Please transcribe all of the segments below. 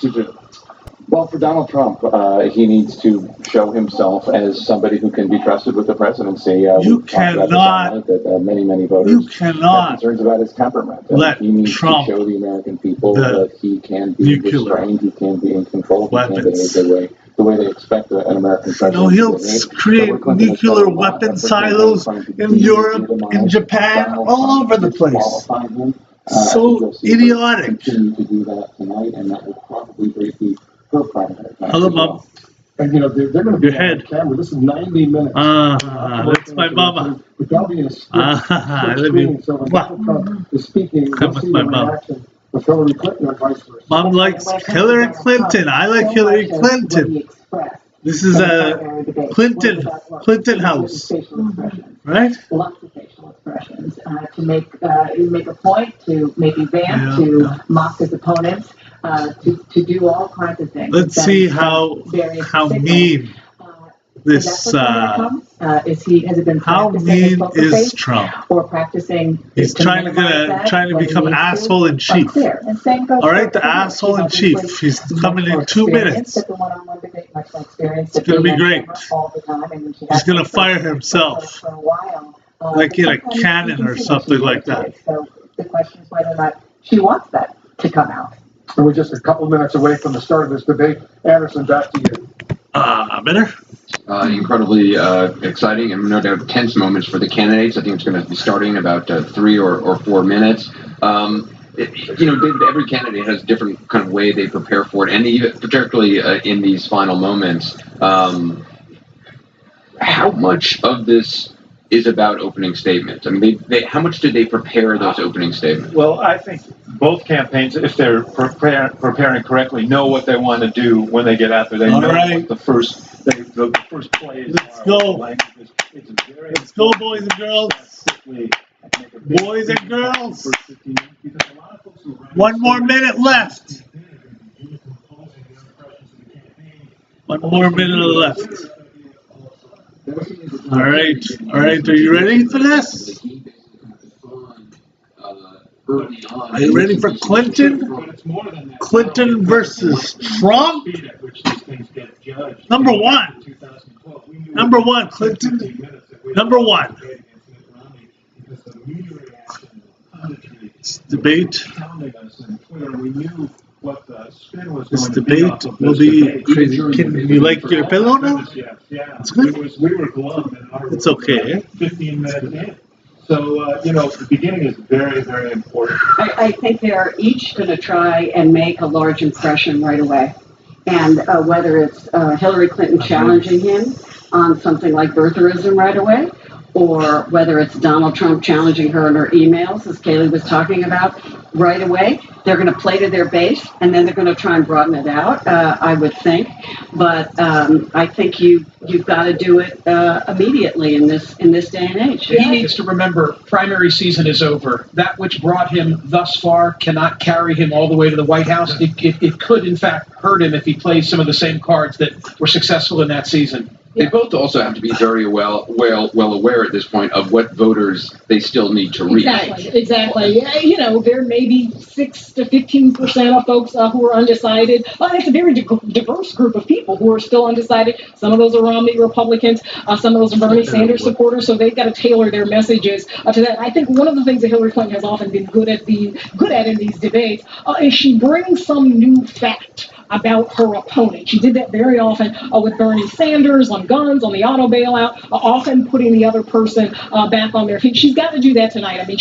need to do? Well, for Donald Trump, he needs to show himself as somebody who can be trusted with the presidency. You cannot. Many voters You cannot have concerns about his temperament. let he needs Trump to show the American people that he can be restrained, he can be in control, he can behave the way they expect an American president. No, he'll create nuclear weapon silos in Europe, in Japan, all over the place. So idiotic. Continue to do that tonight, and that will probably break her primary. Hello, Mom. And they're going to be on camera. This is 90 minutes. That's my mama. I love you. Trump is speaking. I'm with my mom. With Hillary Clinton and vice versa. Mom likes Hillary Clinton. I like Hillary Clinton. This is a Clinton house, right? Lots of facial expressions to make a point, to make a rant, to mock his opponents, to do all kinds of things. Let's see how mean this. How mean is Trump? Or practicing? He's trying to become asshole in chief. All right, the asshole in chief. He's coming in 2 minutes. It's gonna be great. He's gonna fire himself, like in a cannon or something like that. So the question is whether or not she wants that to come out. And we're just a couple minutes away from the start of this debate. Anderson, back to you. Better? Incredibly exciting and no doubt tense moments for the candidates. I think it's going to be starting in about 3 or 4 minutes. David, every candidate has a different kind of way they prepare for it, and even particularly in these final moments. How much of this is about opening statements? I mean, how much did they prepare those opening statements? Well, I think both campaigns, if they're preparing correctly, know what they want to do when they get out there. They know what the first play is. Let's go. Let's go, boys and girls. Boys and girls. 1 more minute left. 1 more minute left. All right. Are you ready for this? Are you ready for Clinton? Clinton versus Trump? Number one, Clinton. Number one. This debate. This debate will be crazy. Can you like your pillow now? It's good. We were glum. It's okay. 15 minutes in. So, the beginning is very, very important. I think they're each going to try and make a large impression right away. And whether it's Hillary Clinton challenging him on something like birtherism right away, or whether it's Donald Trump challenging her in her emails, as Kaylee was talking about, right away, they're going to play to their base, and then they're going to try and broaden it out, I would think. But I think you've got to do it immediately in this day and age. He needs to remember, primary season is over. That which brought him thus far cannot carry him all the way to the White House. It could, in fact, hurt him if he plays some of the same cards that were successful in that season. They both also have to be very well aware at this point of what voters they still need to reach. Exactly. There may be 6 to 15% of folks who are undecided. It's a very diverse group of people who are still undecided. Some of those are Romney Republicans. Some of those are Bernie Sanders supporters. So they've got to tailor their messages to that. I think one of the things that Hillary Clinton has often been good at in these debates is she brings some new fact about her opponent. She did that very often with Bernie Sanders on guns, on the auto bailout, often putting the other person back on their feet. She's got to do that tonight. I mean,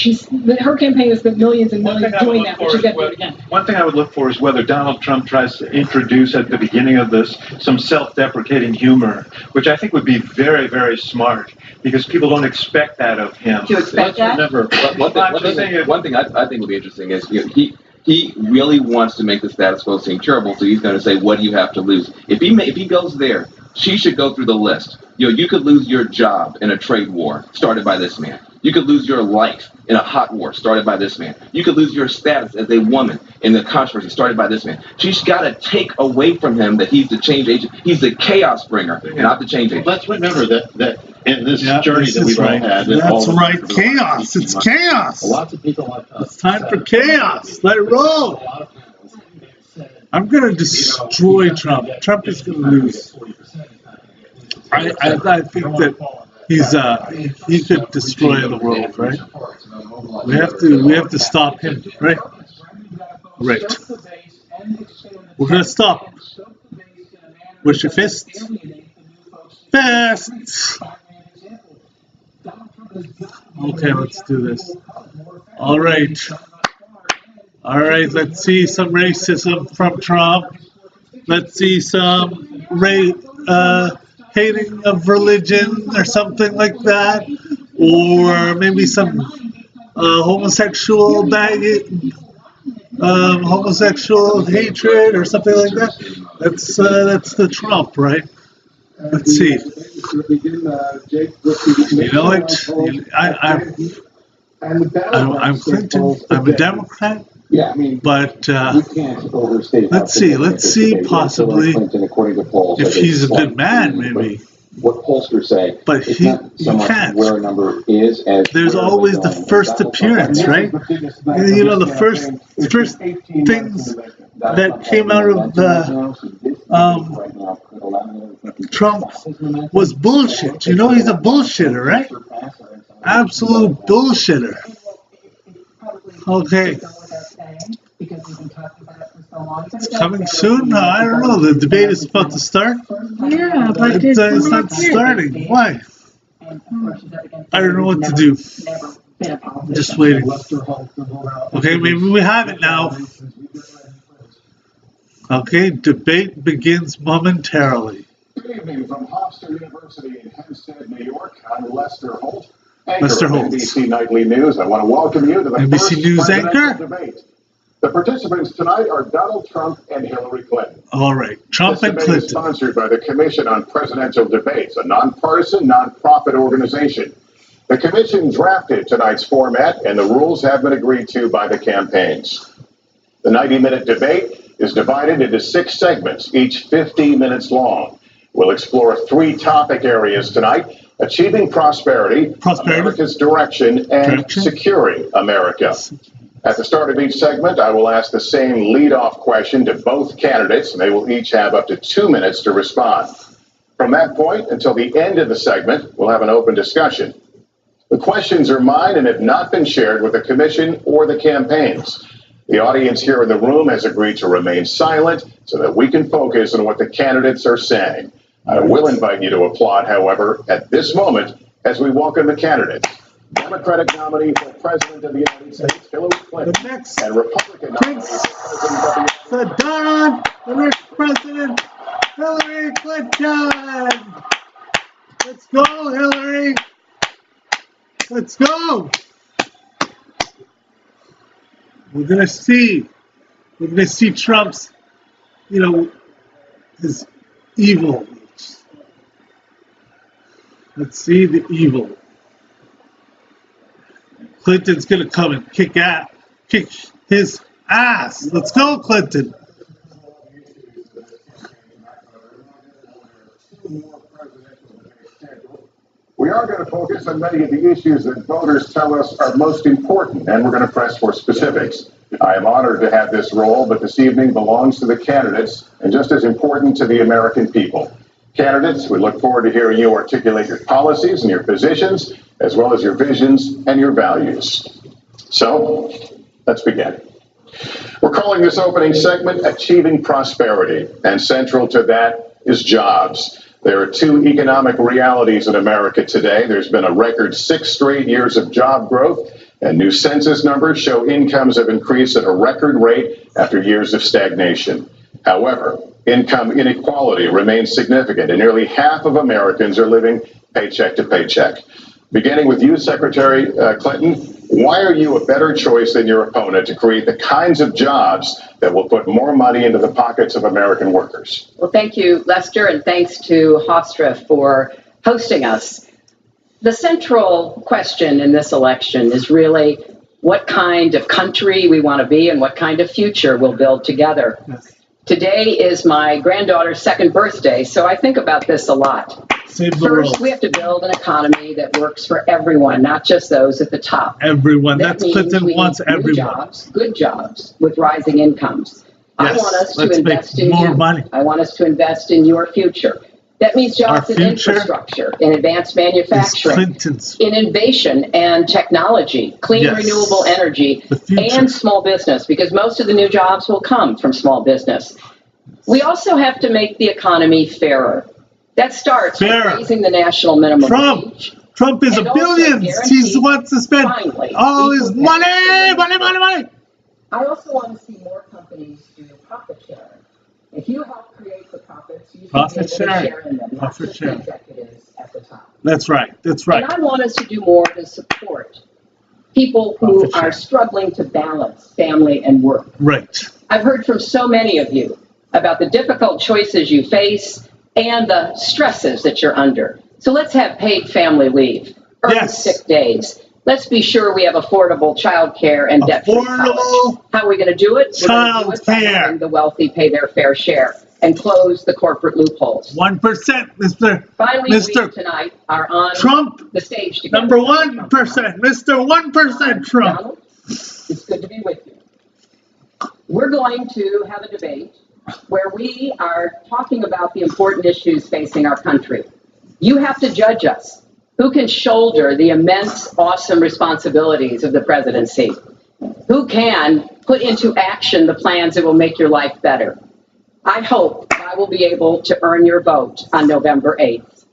her campaign has spent millions and millions doing that, but she's got to do it again. One thing I would look for is whether Donald Trump tries to introduce at the beginning of this some self-deprecating humor, which I think would be very, very smart, because people don't expect that of him. Do you expect that? Remember, one thing I think would be interesting is he really wants to make the status quo seem terrible, so he's going to say, what do you have to lose? If he goes there, she should go through the list. You could lose your job in a trade war started by this man. You could lose your life in a hot war started by this man. You could lose your status as a woman in the controversy started by this man. She's got to take away from him that he's the change agent. He's the chaos bringer, not the change agent. Let's remember that in this journey that we've all had. That's right, chaos. It's chaos. Lots of people like us. It's time for chaos. Let it roll. I'm going to destroy Trump. Trump is going to lose. I think that he could destroy the world, right? We have to stop him, right? Right. We're going to stop. Where's your fists? Fists! Okay, let's do this. All right, let's see some racism from Trump. Let's see some hating of religion or something like that. Or maybe some homosexual hatred or something like that. That's the Trump, right? Let's see. You know what? I'm Clinton. I'm a Democrat. But let's see possibly if he's a good man, maybe. What pollsters say, but you can't. Where a number is, as there's always the first appearance, right? You know, the first things that came out of the Trump was bullshit. You know, he's a bullshitter, right? Absolute bullshitter. Okay. It's coming soon? I don't know. The debate is about to start. Yeah, but it's not starting. Why? I don't know what to do. I'm just waiting. Okay, maybe we have it now. Okay, debate begins momentarily. Good evening from Hofstra University in Hempstead, New York. I'm Lester Holt. Lester Holt. NBC Nightly News. I want to welcome you to the NBC first News anchor debate. The participants tonight are Donald Trump and Hillary Clinton. All right, Trump and Clinton. Clinton. Is sponsored by the Commission on Presidential Debates, a nonpartisan, nonprofit organization. The commission drafted tonight's format, and the rules have been agreed to by the campaigns. The 90-minute debate is divided into 6 segments, each 15 minutes long. We'll explore 3 topic areas tonight: achieving prosperity, America's direction, and securing America. At the start of each segment, I will ask the same lead-off question to both candidates, and they will each have up to 2 minutes to respond. From that point until the end of the segment, we'll have an open discussion. The questions are mine and have not been shared with the commission or the campaigns. The audience here in the room has agreed to remain silent so that we can focus on what the candidates are saying. I will invite you to applaud, however, at this moment as we welcome the candidates. Democratic nominee for President of the United States, Hillary Clinton, and Republican nominee for President of the next president, Hillary Clinton. Let's go, Hillary. Let's go. We're gonna see Trump's, his evil. Let's see the evil. Clinton's gonna come and kick his ass. Let's go, Clinton. We are going to focus on many of the issues that voters tell us are most important, and we're going to press for specifics. I am honored to have this role, but this evening belongs to the candidates and just as important to the American people. Candidates, we look forward to hearing you articulate your policies and your positions, as well as your visions and your values. So, let's begin. We're calling this opening segment Achieving Prosperity, and central to that is jobs. There are 2 economic realities in America today. There's been a record 6 straight years of job growth, and new census numbers show incomes have increased at a record rate after years of stagnation. However, income inequality remains significant, and nearly half of Americans are living paycheck to paycheck. Beginning with you, Secretary Clinton, why are you a better choice than your opponent to create the kinds of jobs that will put more money into the pockets of American workers? Well, thank you, Lester, and thanks to Hofstra for hosting us. The central question in this election is really what kind of country we want to be and what kind of future we'll build together. Yes. Today is my granddaughter's 2nd birthday, so I think about this a lot. First, we have to build an economy that works for everyone, not just those at the top. Everyone. That's Clinton wants everyone. Good jobs with rising incomes. I want us to let's invest make in more you. money. I want us to invest in your future. That means jobs in infrastructure, in advanced manufacturing, in innovation and technology, clean renewable energy, and small business, because most of the new jobs will come from small business. We also have to make the economy fairer. That starts with raising the national minimum wage. Trump is a billions. He wants to spend all his money. I also want to see more companies do profit sharing. If you help create the profits, you should be able to share in them, not just the executives at the top. That's right. That's right. And I want us to do more to support people who are struggling to balance family and work. Right. I've heard from so many of you about the difficult choices you face and the stresses that you're under. So let's have paid family leave, earned sick days. Let's be sure we have affordable child care and debt-free college. How are we going to do it? We're going to do it by having the wealthy pay their fair share and close the corporate loopholes. 1%, Mr. Finally, we tonight are on Trump, the stage together. Number 1%, Mr. 1% Trump. Donald, it's good to be with you. We're going to have a debate where we are talking about the important issues facing our country. You have to judge us. Who can shoulder the immense, awesome responsibilities of the presidency? Who can put into action the plans that will make your life better? I hope that I will be able to earn your vote on November 8th.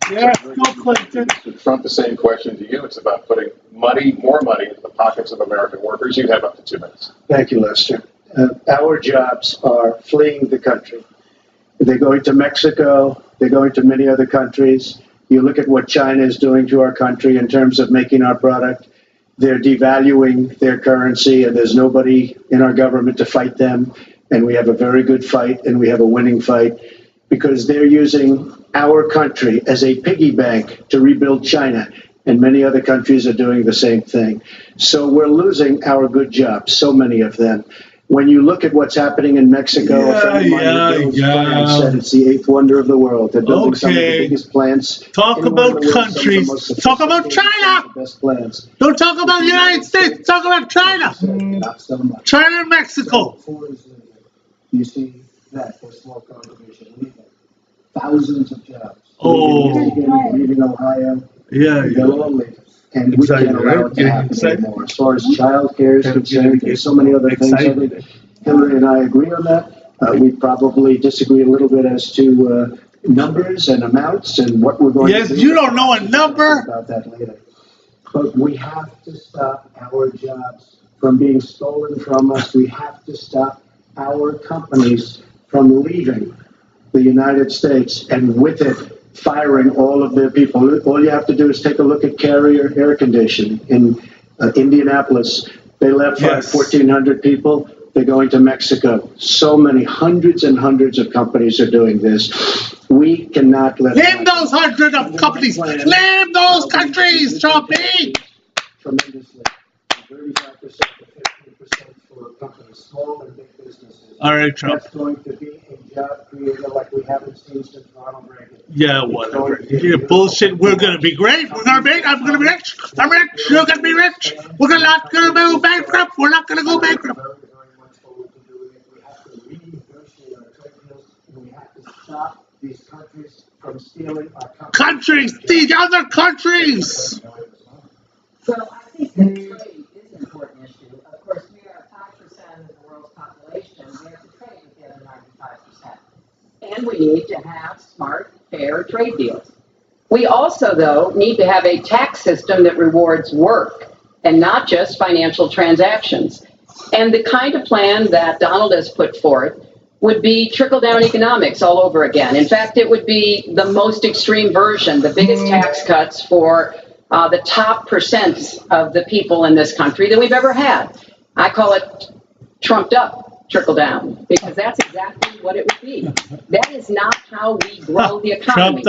Yes, go Clinton. Mr. Trump, the same question to you. It's about putting more money into the pockets of American workers. You have up to 2 minutes. Thank you, Lester. Our jobs are fleeing the country. They're going to Mexico. They're going to many other countries. You look at what China is doing to our country in terms of making our product. They're devaluing their currency, and there's nobody in our government to fight them. And we have a very good fight, and we have a winning fight, because they're using our country as a piggy bank to rebuild China. And many other countries are doing the same thing. So we're losing our good jobs, so many of them. When you look at what's happening in Mexico, a friend of mine said it's the 8th wonder of the world. They're building some of the biggest plants. Talk about countries. Talk about China. Best plants. Don't talk about the United States. Talk about China. Not so much. China and Mexico. You see that for small contribution leaving. Thousands of jobs. Oh. Leaving Ohio. Yeah. They're all leaving. And we can't allow it to happen anymore. As far as child care is concerned, there's so many other things. Hillary and I agree on that. We probably disagree a little bit as to numbers and amounts and what we're going to do. Yes, you don't know a number. About that later. But we have to stop our jobs from being stolen from us. We have to stop our companies from leaving the United States, and with it, firing all of their people. All you have to do is take a look at Carrier Air Conditioning in Indianapolis. They left 1,400 people. They're going to Mexico. So many, hundreds and hundreds of companies are doing this. We cannot let Name those hundreds of companies. Name those countries, Trumpy. Tremendously. 35% to 50% for companies, small and big businesses. All right, Trump. That's going to be a job creator like we haven't seen since Ronald Reagan. Yeah, whatever. You're bullshit. We're going to be great. We're going to be. I'm going to be rich. I'm rich. You're going to be rich. We're not going to go bankrupt. We're not going to go bankrupt. We have to renegotiate our trade deals, and we have to stop these countries from stealing our countries. These other countries. So I think that trade is an important issue. Of course, we are 5% of the world's population. We have to trade with the other 95%. And we need to have smart, fair trade deals. We also, though, need to have a tax system that rewards work and not just financial transactions. And the kind of plan that Donald has put forth would be trickle-down economics all over again. In fact, it would be the most extreme version, the biggest tax cuts for the top percents of the people in this country that we've ever had. I call it trumped up trickle-down, because that's exactly what it would be. That is not how we grow the economy.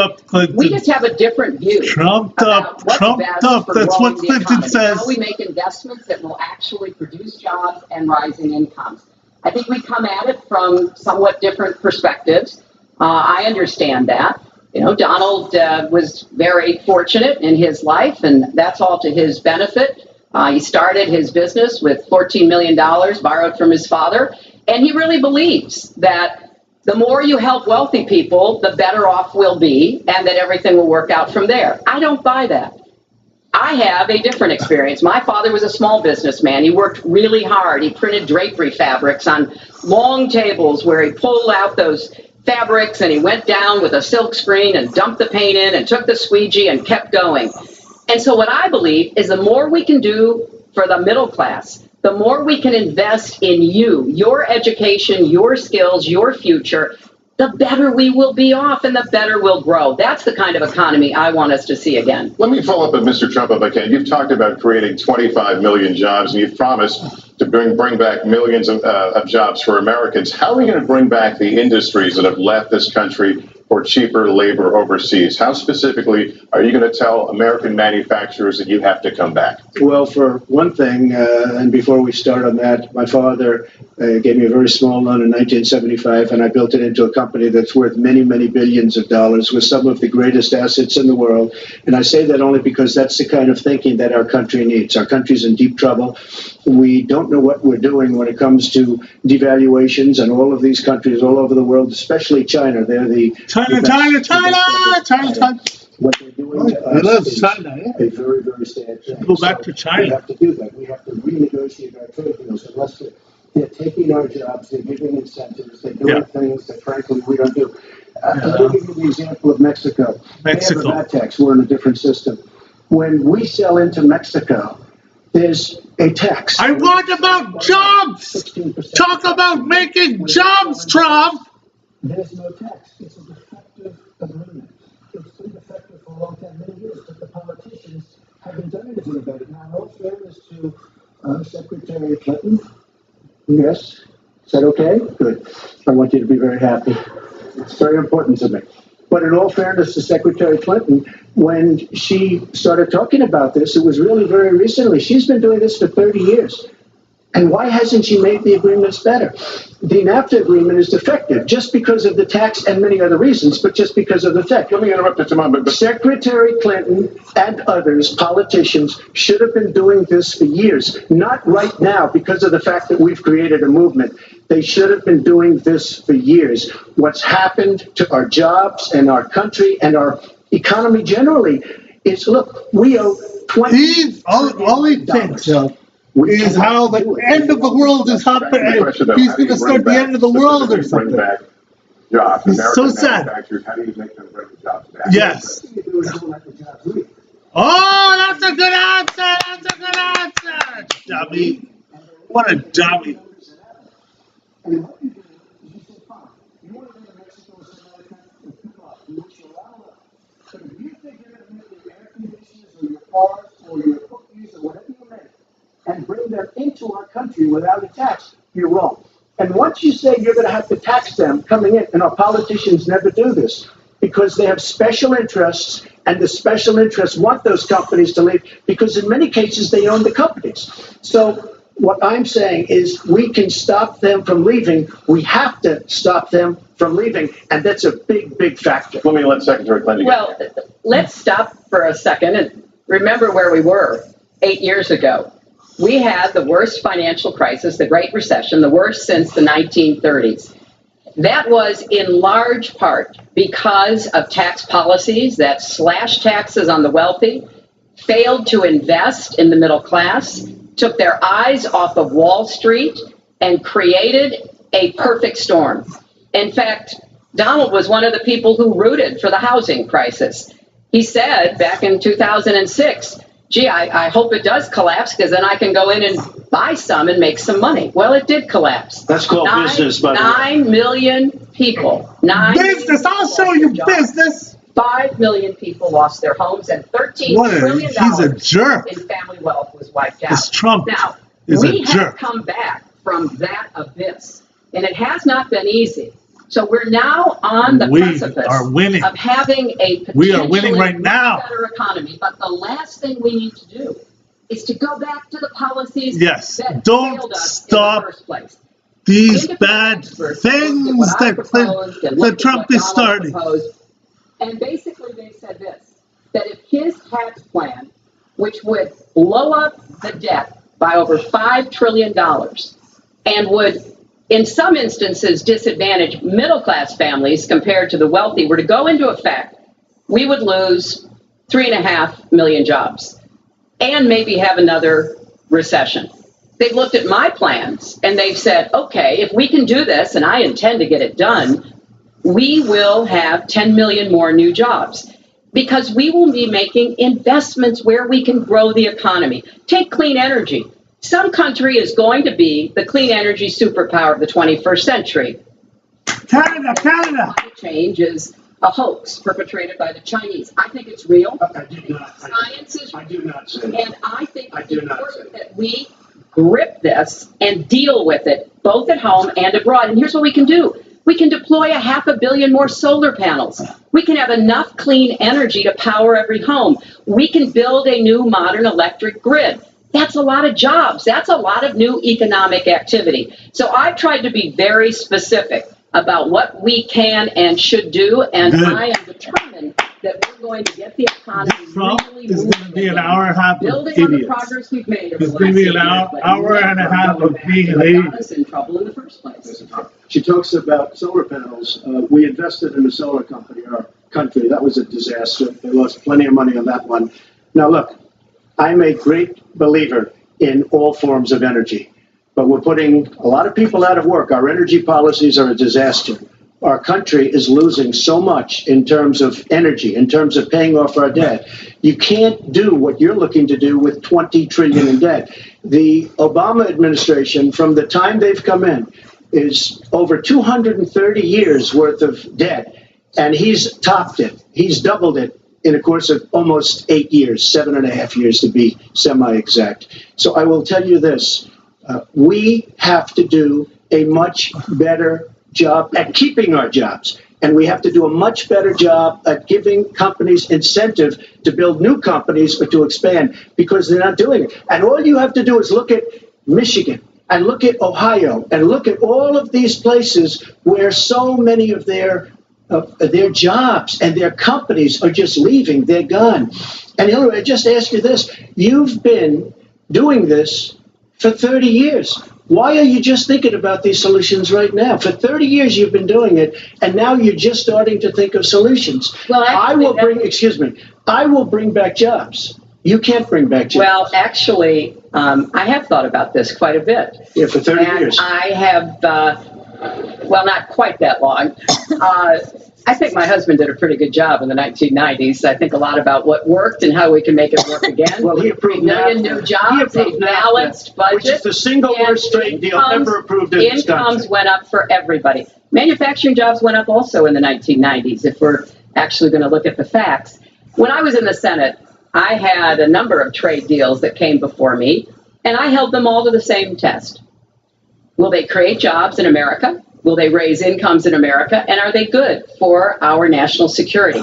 We just have a different view about what's best for growing the economy. How we make investments that will actually produce jobs and rising incomes. I think we come at it from somewhat different perspectives. I understand that. You know, Donald was very fortunate in his life, and that's all to his benefit. He started his business with $14 million borrowed from his father, And he really believes that the more you help wealthy people, the better off we'll be, and that everything will work out from there. I don't buy that. I have a different experience. My father was a small businessman. He worked really hard. He printed drapery fabrics on long tables where he pulled out those fabrics and he went down with a silk screen and dumped the paint in and took the squeegee and kept going. And so what I believe is the more we can do for the middle class, the more we can invest in you, your education, your skills, your future, the better we will be off and the better we'll grow. That's the kind of economy I want us to see again. Let me follow up with Mr. Trump if I can. You've talked about creating 25 million jobs, and you've promised to bring back millions of jobs for Americans. How are we going to bring back the industries that have left this country for cheaper labor overseas? How specifically are you going to tell American manufacturers that you have to come back? Well, for one thing, and before we start on that, my father gave me a very small loan in 1975, and I built it into a company that's worth many, many billions of dollars with some of the greatest assets in the world. And I say that only because that's the kind of thinking that our country needs. Our country's in deep trouble. We don't know what we're doing when it comes to devaluations, and all of these countries all over the world, especially China. They're the China. What they're doing to us is China, yeah. a very, very sad thing. Go back to China. We have to do that. We have to renegotiate our trade deals. Unless they're taking our jobs, they're giving incentives, they're doing things that, frankly, we don't do. Let me give you the example of Mexico. They have a VAT tax. We're in a different system. When we sell into Mexico, there's a tax. I want about jobs. 16%. Talk about making jobs, Trump. There's no tax. It's a defective agreement. It's been defective for a long time, many years, but the politicians haven't done anything about it. Now, in all fairness to Secretary Clinton, yes, is that okay? Good. I want you to be very happy. It's very important to me. But in all fairness to Secretary Clinton, when she started talking about this, it was really very recently. She's been doing this for 30 years. And why hasn't she made the agreements better? The NAFTA agreement is defective just because of the tax and many other reasons, but just because of the tax. Let me interrupt you a moment. But Secretary Clinton and others, politicians, should have been doing this for years, not right now because of the fact that we've created a movement. They should have been doing this for years. What's happened to our jobs and our country and our economy generally is, look, we owe $20 all he thinks is how the end of the world is happening. He's going to start the end of the world or something. Jobs. He's so sad. How do you make them bring the jobs back? Yes. Oh, that's a good answer. That's a good answer. Dummy. What a dummy. Or your cookies or whatever you make, and bring them into our country without a tax, you're wrong. And once you say you're going to have to tax them coming in, and our politicians never do this, because they have special interests, and the special interests want those companies to leave, because in many cases they own the companies. So what I'm saying is we can stop them from leaving. We have to stop them from leaving, and that's a big, big factor. Let me let Secretary Clinton get Well, let's stop for a second and remember where we were 8 years ago. We had the worst financial crisis, the Great Recession, the worst since the 1930s. That was in large part because of tax policies that slashed taxes on the wealthy, failed to invest in the middle class, took their eyes off of Wall Street, and created a perfect storm. In fact, Donald was one of the people who rooted for the housing crisis. He said back in 2006, gee, I hope it does collapse because then I can go in and buy some and make some money. Well, it did collapse. That's called business, by the way. 9 million people. Business, I'll show you business. 5 million people lost their homes and $13 trillion he's a jerk. in family wealth was wiped out. This Trump now, is we a have jerk. come back from that abyss, and it has not been easy. So we're now on the precipice of having a potentially right now. better economy. But the last thing we need to do is to go back to the policies that failed us in the first place. These bad things that Trump is starting. And basically they said this, that if his tax plan, which would blow up the debt by over $5 trillion and would in some instances, disadvantaged middle-class families compared to the wealthy were to go into effect, we would lose 3.5 million jobs and maybe have another recession. They've looked at my plans and they've said, okay, if we can do this, and I intend to get it done, we will have 10 million more new jobs because we will be making investments where we can grow the economy. Take clean energy. Some country is going to be the clean energy superpower of the 21st century. Canada. Climate change is a hoax perpetrated by the Chinese. I think it's real. I do not. Science is real. I do not say that. And I think it's important that we grip this and deal with it, both at home and abroad. And here's what we can do. We can deploy 500 million more solar panels. We can have enough clean energy to power every home. We can build a new modern electric grid. That's a lot of jobs. That's a lot of new economic activity. So I've tried to be very specific about what we can and should do, and I am determined that we're going to get the economy Trump really is going to be an hour and a half of building on the idiots. progress we've made over It's the going to last be an hour and a half of being got idiots. us in trouble in the first place. She talks about solar panels. We invested in a solar company, our country. That was a disaster. They lost plenty of money on that one. Now, look, I'm a great believer in all forms of energy, but we're putting a lot of people out of work. Our energy policies are a disaster. Our country is losing so much in terms of energy, in terms of paying off our debt. You can't do what you're looking to do with $20 trillion in debt. The Obama administration, from the time they've come in, is over 230 years worth of debt, and he's topped it. He's doubled it in a course of almost 8 years, 7.5 years to be semi-exact. So I will tell you this, we have to do a much better job at keeping our jobs. And we have to do a much better job at giving companies incentive to build new companies or to expand, because they're not doing it. And all you have to do is look at Michigan and look at Ohio and look at all of these places where so many of their jobs and their companies are just leaving. They're gone. And Hillary, I just ask you this. You've been doing this for 30 years. Why are you just thinking about these solutions right now? For 30 years you've been doing it, and now you're just starting to think of solutions. Well, I will bring back jobs. You can't bring back jobs. Well, actually, I have thought about this quite a bit. Yeah, for 30 years. I have, well, not quite that long. I think my husband did a pretty good job in the 1990s. I think a lot about what worked and how we can make it work again. Well, he approved 3 million new jobs, a balanced budget. Which is the single worst trade deal ever approved in this country. Incomes went up for everybody. Manufacturing jobs went up also in the 1990s, if we're actually going to look at the facts. When I was in the Senate, I had a number of trade deals that came before me, and I held them all to the same test. Will they create jobs in America? Will they raise incomes in America? And are they good for our national security?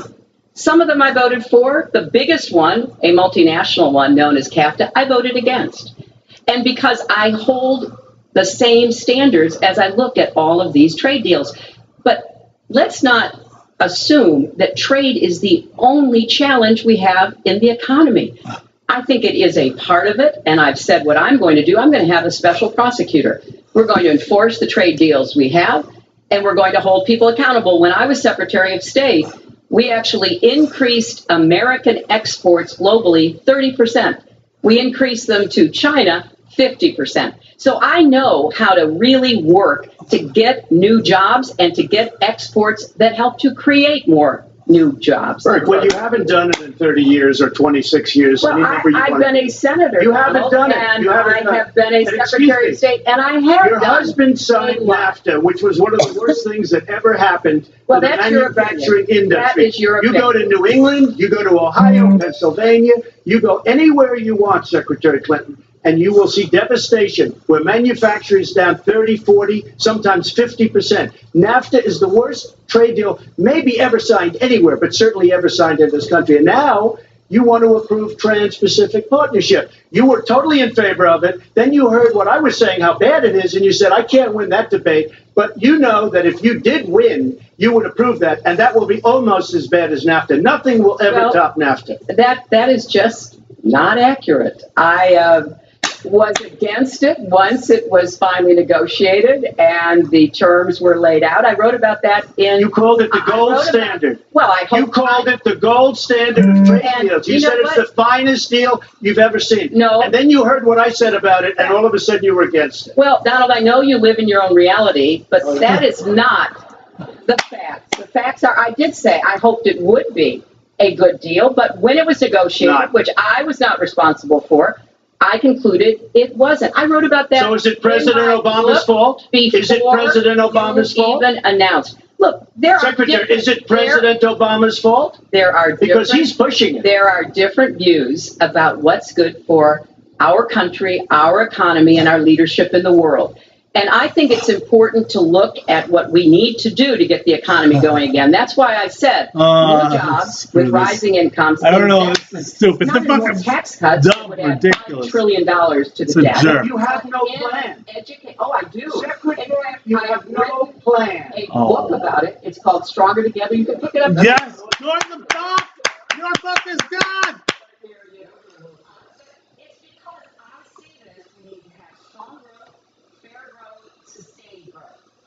Some of them I voted for. The biggest one, a multinational one known as CAFTA, I voted against. And because I hold the same standards as I look at all of these trade deals. But let's not assume that trade is the only challenge we have in the economy. I think it is a part of it, and I've said what I'm going to do. I'm going to have a special prosecutor. We're going to enforce the trade deals we have, and we're going to hold people accountable. When I was Secretary of State, we actually increased American exports globally 30%. We increased them to China 50%. So I know how to really work to get new jobs and to get exports that help to create more new jobs. Right. Well, you haven't done it in 30 years or 26 years. Well, I've been a senator. You haven't done it. And You haven't I have been a Secretary of State, and I have Your husband signed NAFTA, which was one of the worst things that ever happened to the manufacturing industry. That is your opinion. You go to New England, you go to Ohio, Pennsylvania, you go anywhere you want, Secretary Clinton, and you will see devastation where manufacturing is down 30, 40, sometimes 50%. NAFTA is the worst trade deal maybe ever signed anywhere, but certainly ever signed in this country. And now you want to approve Trans-Pacific Partnership. You were totally in favor of it. Then you heard what I was saying, how bad it is, and you said, I can't win that debate. But you know that if you did win, you would approve that, and that will be almost as bad as NAFTA. Nothing will ever top NAFTA. That is just not accurate. was against it once it was finally negotiated and the terms were laid out. I wrote about that in... You called it the gold standard. Well, I hope... You called it the gold standard of trade deals. You said it's the finest deal you've ever seen. No. And then you heard what I said about it, and all of a sudden you were against it. Well, Donald, I know you live in your own reality, but that is not the facts. The facts are, I did say I hoped it would be a good deal, but when it was negotiated, which I was not responsible for, I concluded it wasn't. I wrote about that. So is it President Obama's fault? Is it President Obama's fault? Even announced. Look, there Secretary, are is it President Obama's fault? There are because he's pushing it. There are different views about what's good for our country, our economy, and our leadership in the world. And I think it's important to look at what we need to do to get the economy going again. That's why I said more jobs with rising incomes. I don't know. It's stupid. Not more tax cuts. Dumb, would add ridiculous. $5 trillion to the debt. Jerk. You have no plan. Oh, I do. Secretary, you have no plan. A book about it. It's called Stronger Together. You can pick it up. Yes. Join the book. Your book is done.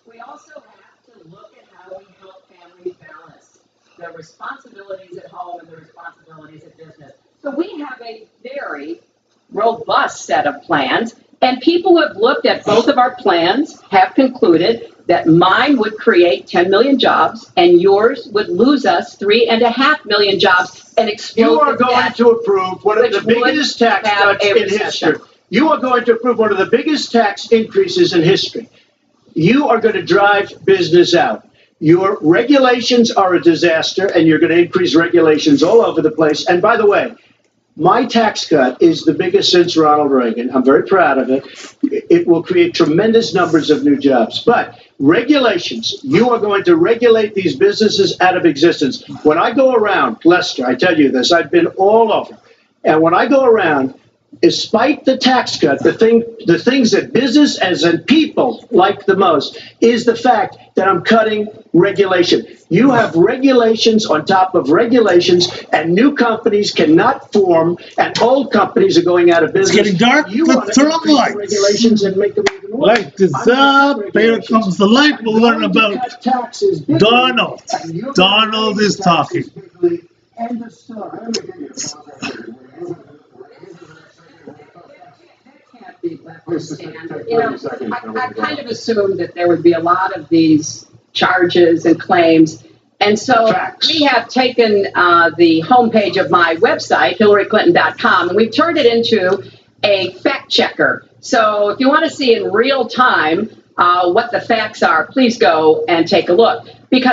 We also have to look at how we help families balance their responsibilities at home and their responsibilities at business. So we have a very robust set of plans, and people who have looked at both of our plans have concluded that mine would create 10 million jobs and yours would lose us 3.5 million jobs and explode. You are going to approve one of the biggest tax cuts in history. You are going to approve one of the biggest tax increases in history. You are going to drive business out. Your regulations are a disaster, and you're going to increase regulations all over the place. And by the way, my tax cut is the biggest since Ronald Reagan. I'm very proud of it. It will create tremendous numbers of new jobs. But regulations, you are going to regulate these businesses out of existence. When I go around, Lester, I tell you this, I've been all over. And when I go around, despite the tax cut, the things that business as in people like the most is the fact that I'm cutting regulation. You have regulations on top of regulations, and new companies cannot form, and old companies are going out of business. It's getting dark. Let's turn on the lights. Regulations and make them even worse. Light is up. Here comes the light. We'll learn about Donald. Donald is talking. End of story. Let me give you a I kind of assumed that there would be a lot of these charges and claims. And so we have taken the homepage of my website, HillaryClinton.com, and we've turned it into a fact checker. So if you want to see in real time what the facts are, please go and take a look. And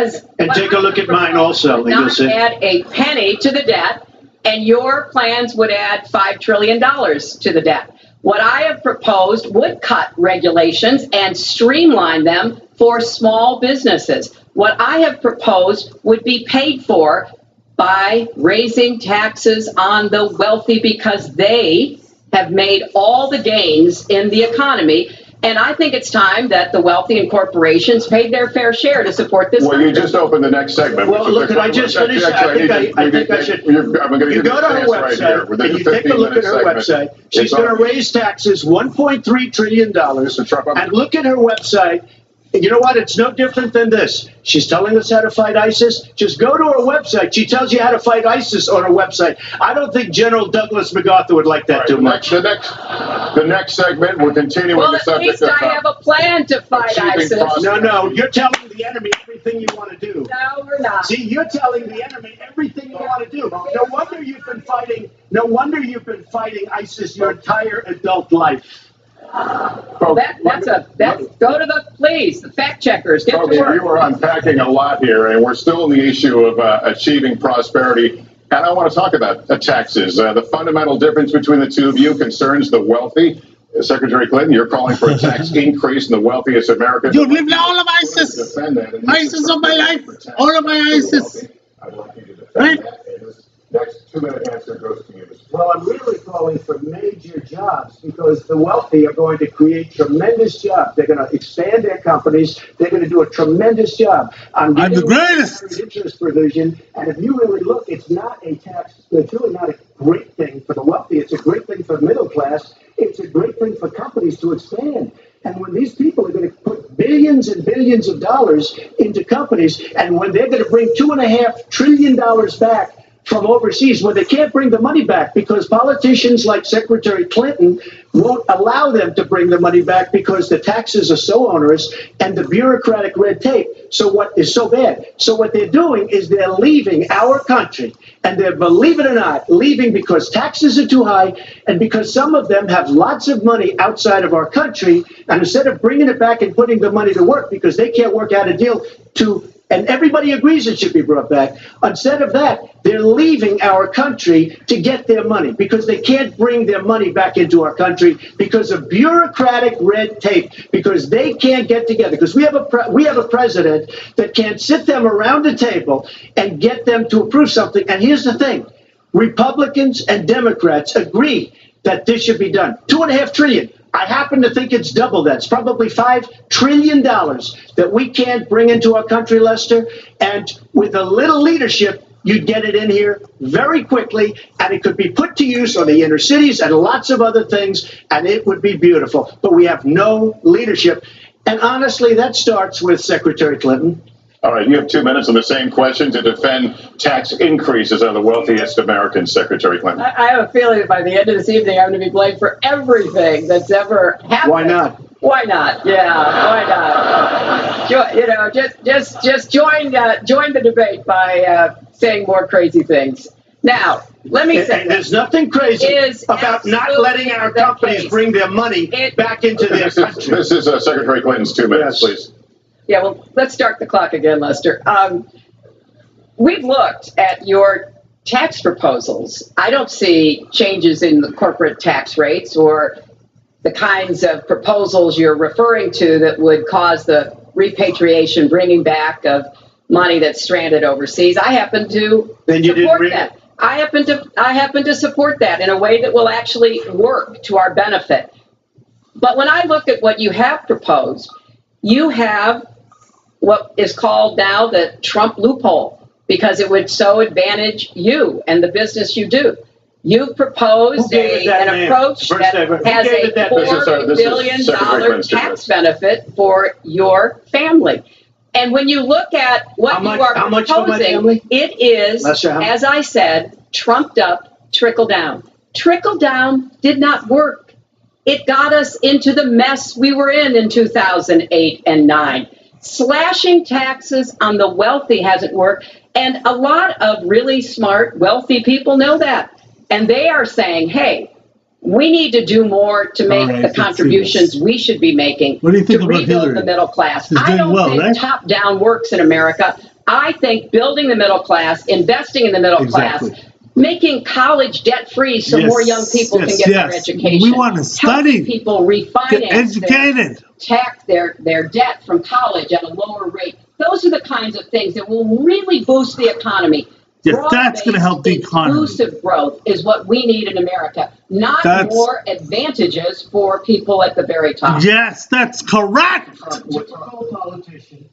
take a look at mine also. Not add a penny to the debt, and your plans would add $5 trillion to the debt. What I have proposed would cut regulations and streamline them for small businesses. What I have proposed would be paid for by raising taxes on the wealthy because they have made all the gains in the economy. And I think it's time that the wealthy and corporations paid their fair share to support this. Well, you just opened the next segment. Well, look, can I just finish? I think I should. I'm going to you go to her website, and you take a look at her website. She's going to raise taxes $1.3 trillion. And look at her website. You know what? It's no different than this. She's telling us how to fight ISIS. Just go to her website. She tells you how to fight ISIS on her website. I don't think General Douglas MacArthur would like that too much. The next segment, we're continuing the subject of... Well, at least I have a plan to fight ISIS. No, you're telling the enemy everything you want to do. No, we're not. See, you're telling the enemy everything you want to do. No wonder you've been fighting ISIS your entire adult life. Go to the fact checkers. Get to work. You are unpacking a lot here, and we're still in the issue of achieving prosperity. And I want to talk about taxes. The fundamental difference between the two of you concerns the wealthy. Secretary Clinton, you're calling for a tax increase in the wealthiest Americans. You live all of ISIS. ISIS of my life. All of my ISIS. I'd like you to defend that. And this next 2-minute answer goes to you, Mr. Well, I'm really calling for major jobs because the wealthy are going to create tremendous jobs. They're going to expand their companies. They're going to do a tremendous job. I'm the greatest. Interest provision, and if you really look, it's not a tax. It's really not a great thing for the wealthy. It's a great thing for the middle class. It's a great thing for companies to expand. And when these people are going to put billions and billions of dollars into companies, and when they're going to bring $2.5 trillion back from overseas, where they can't bring the money back because politicians like Secretary Clinton won't allow them to bring the money back because the taxes are so onerous and the bureaucratic red tape. So what is so bad? So what they're doing is they're leaving our country, and they're, believe it or not, leaving because taxes are too high and because some of them have lots of money outside of our country. And instead of bringing it back and putting the money to work because they can't work out a deal to, and everybody agrees it should be brought back. Instead of that, they're leaving our country to get their money because they can't bring their money back into our country because of bureaucratic red tape, because they can't get together, because we have a president that can't sit them around the table and get them to approve something. And here's the thing. Republicans and Democrats agree that this should be done. $2.5 trillion. I happen to think it's double that. It's probably $5 trillion that we can't bring into our country, Lester. And with a little leadership, you'd get it in here very quickly, and it could be put to use on the inner cities and lots of other things, and it would be beautiful. But we have no leadership. And honestly, that starts with Secretary Clinton. All right, you have 2 minutes on the same question to defend tax increases on the wealthiest Americans, Secretary Clinton. I have a feeling that by the end of this evening, I'm going to be blamed for everything that's ever happened. Why not? Why not? Yeah, why not? You know, just join the debate by saying more crazy things. Now, let me say, there's nothing crazy about not letting our companies bring their money back into their country. This is Secretary Clinton's 2 minutes, please. Yeah, well, let's start the clock again, Lester. We've looked at your tax proposals. I don't see changes in the corporate tax rates or the kinds of proposals you're referring to that would cause the repatriation, bringing back of money that's stranded overseas. I happen to support that. I happen to support that in a way that will actually work to our benefit. But when I look at what you have proposed, you have what is called now the Trump loophole, because it would so advantage you and the business you do. You've proposed an approach that has a $4 billion tax benefit for your family. And when you look at what you are proposing, it is, as I said, trumped up trickle down. Trickle down did not work. It got us into the mess we were in 2008 and 9. Slashing taxes on the wealthy hasn't worked. And a lot of really smart, wealthy people know that. And they are saying, hey, we need to do more to make the contributions we should be making to rebuild the middle class. I don't think top-down works in America. I think building the middle class, investing in the middle class, making college debt-free so more young people can get their education. We want to study. Helping people refinance their debt from college at a lower rate. Those are the kinds of things that will really boost the economy. Yes, that's going to help the economy. Inclusive growth is what we need in America, not more advantages for people at the very top. Yes, that's correct. Typical politician,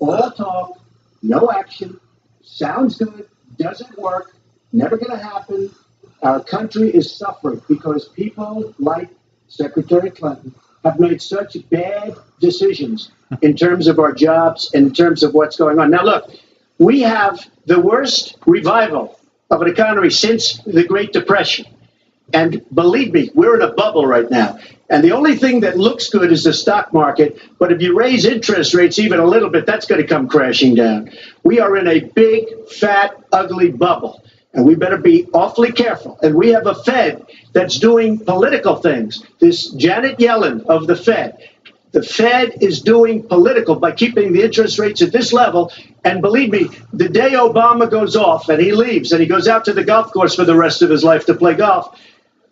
all talk, no action, sounds good, doesn't work, never going to happen. Our country is suffering because people like Secretary Clinton have made such bad decisions in terms of our jobs and in terms of what's going on. Now, look, we have the worst revival of an economy since the Great Depression. And believe me, we're in a bubble right now. And the only thing that looks good is the stock market. But if you raise interest rates even a little bit, that's going to come crashing down. We are in a big, fat, ugly bubble. And we better be awfully careful. And we have a Fed that's doing political things. This Janet Yellen of the Fed. The Fed is doing political by keeping the interest rates at this level. And believe me, the day Obama goes off and he leaves and he goes out to the golf course for the rest of his life to play golf,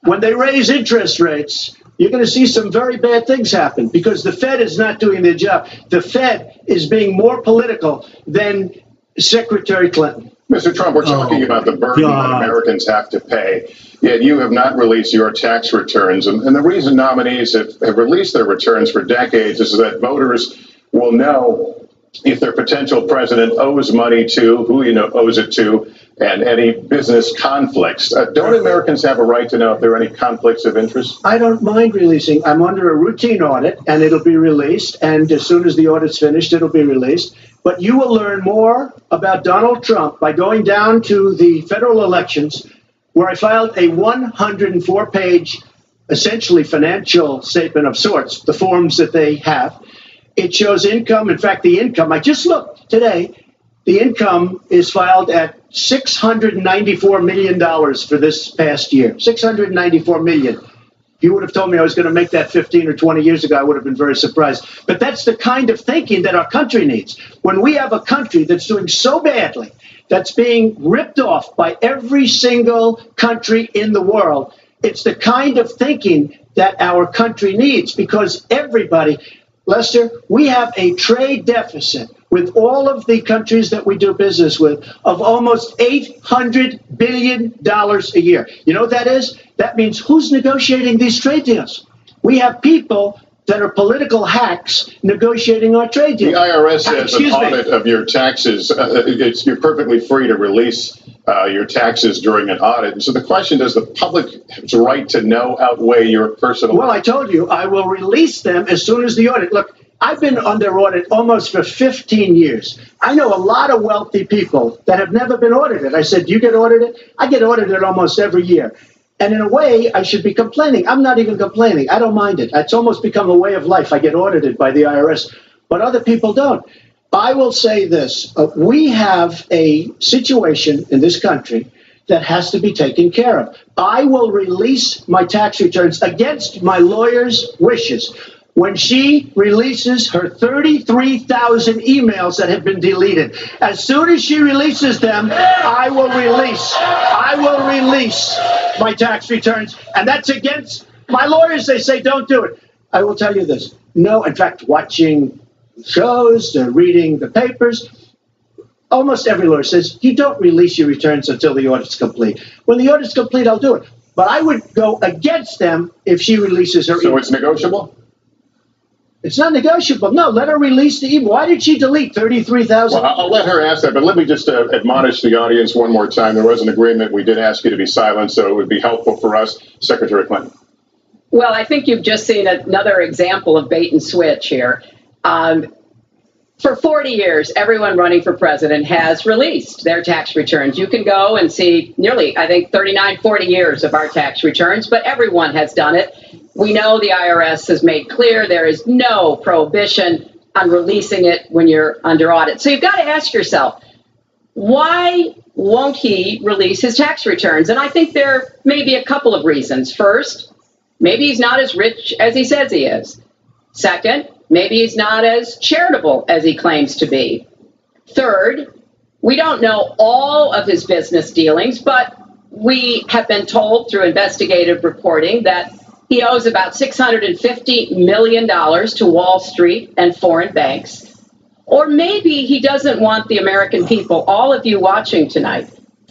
when they raise interest rates, you're going to see some very bad things happen because the Fed is not doing their job. The Fed is being more political than Secretary Clinton. Mr. Trump, we're talking about the burden that Americans have to pay, yet you have not released your tax returns. And the reason nominees have released their returns for decades is that voters will know if their potential president owes money to, who owes it to, and any business conflicts. Don't Americans have a right to know if there are any conflicts of interest? I don't mind releasing. I'm under a routine audit, and it'll be released. And as soon as the audit's finished, it'll be released. But you will learn more about Donald Trump by going down to the federal elections, where I filed a 104-page, essentially financial statement of sorts, the forms that they have. It shows income. In fact, the income, I just looked today, the income is filed at $694 million for this past year. $694 million. If you would have told me I was going to make that 15 or 20 years ago, I would have been very surprised. But that's the kind of thinking that our country needs. When we have a country that's doing so badly, that's being ripped off by every single country in the world, it's the kind of thinking that our country needs, because everybody, Lester, we have a trade deficit with all of the countries that we do business with of almost $800 billion a year. You know what that is? That means who's negotiating these trade deals? We have people that are political hacks negotiating our trade deals. The IRS has an audit of your taxes. You're perfectly free to release your taxes during an audit. And so the question, does the public's right to know outweigh your personal? Well, I told you, I will release them as soon as the audit. Look, I've been under audit almost for 15 years. I know a lot of wealthy people that have never been audited. I said, do you get audited? I get audited almost every year. And in a way, I should be complaining. I'm not even complaining. I don't mind it. It's almost become a way of life. I get audited by the IRS, but other people don't. I will say this. We have a situation in this country that has to be taken care of. I will release my tax returns against my lawyer's wishes. When she releases her 33,000 emails that have been deleted, as soon as she releases them, I will release my tax returns. And that's against my lawyers. They say, don't do it. I will tell you this. No, in fact, watching shows, reading the papers, almost every lawyer says, you don't release your returns until the audit's complete. When the audit's complete, I'll do it. But I would go against them if she releases her. So it's negotiable? It's not negotiable. No, let her release the email. Why did she delete 33,000? Well, I'll let her ask that, but let me just admonish the audience one more time. There was an agreement. We did ask you to be silent, so it would be helpful for us. Secretary Clinton. Well, I think you've just seen another example of bait and switch here. For 40 years, everyone running for president has released their tax returns. You can go and see nearly, I think, 39, 40 years of our tax returns, but everyone has done it. We know the IRS has made clear there is no prohibition on releasing it when you're under audit. So you've got to ask yourself, why won't he release his tax returns? And I think there may be a couple of reasons. First, maybe he's not as rich as he says he is. Second, maybe he's not as charitable as he claims to be. Third, we don't know all of his business dealings, but we have been told through investigative reporting that he owes about $650 million to Wall Street and foreign banks. Or maybe he doesn't want the American people, all of you watching tonight,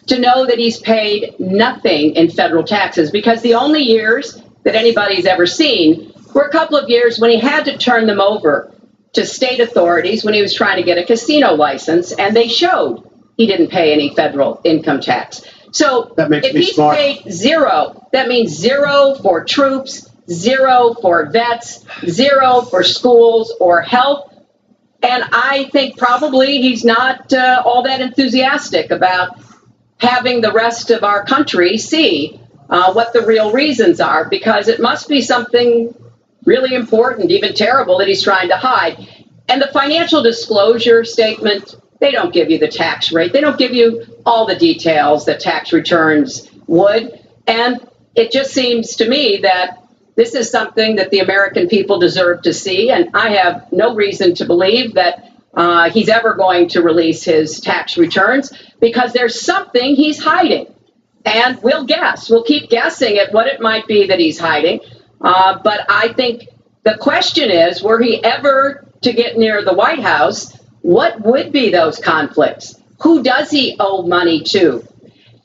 to know that he's paid nothing in federal taxes, because the only years that anybody's ever seen were a couple of years when he had to turn them over to state authorities when he was trying to get a casino license, and they showed he didn't pay any federal income tax. So if he's paid zero, that means zero for troops, zero for vets, zero for schools or health. And I think probably he's not all that enthusiastic about having the rest of our country see what the real reasons are, because it must be something really important, even terrible, that he's trying to hide. And the financial disclosure statement, they don't give you the tax rate. They don't give you all the details that tax returns would. And it just seems to me that this is something that the American people deserve to see. And I have no reason to believe that he's ever going to release his tax returns, because there's something he's hiding. And we'll guess. We'll keep guessing at what it might be that he's hiding. But I think the question is, were he ever to get near the White House, what would be those conflicts? Who does he owe money to?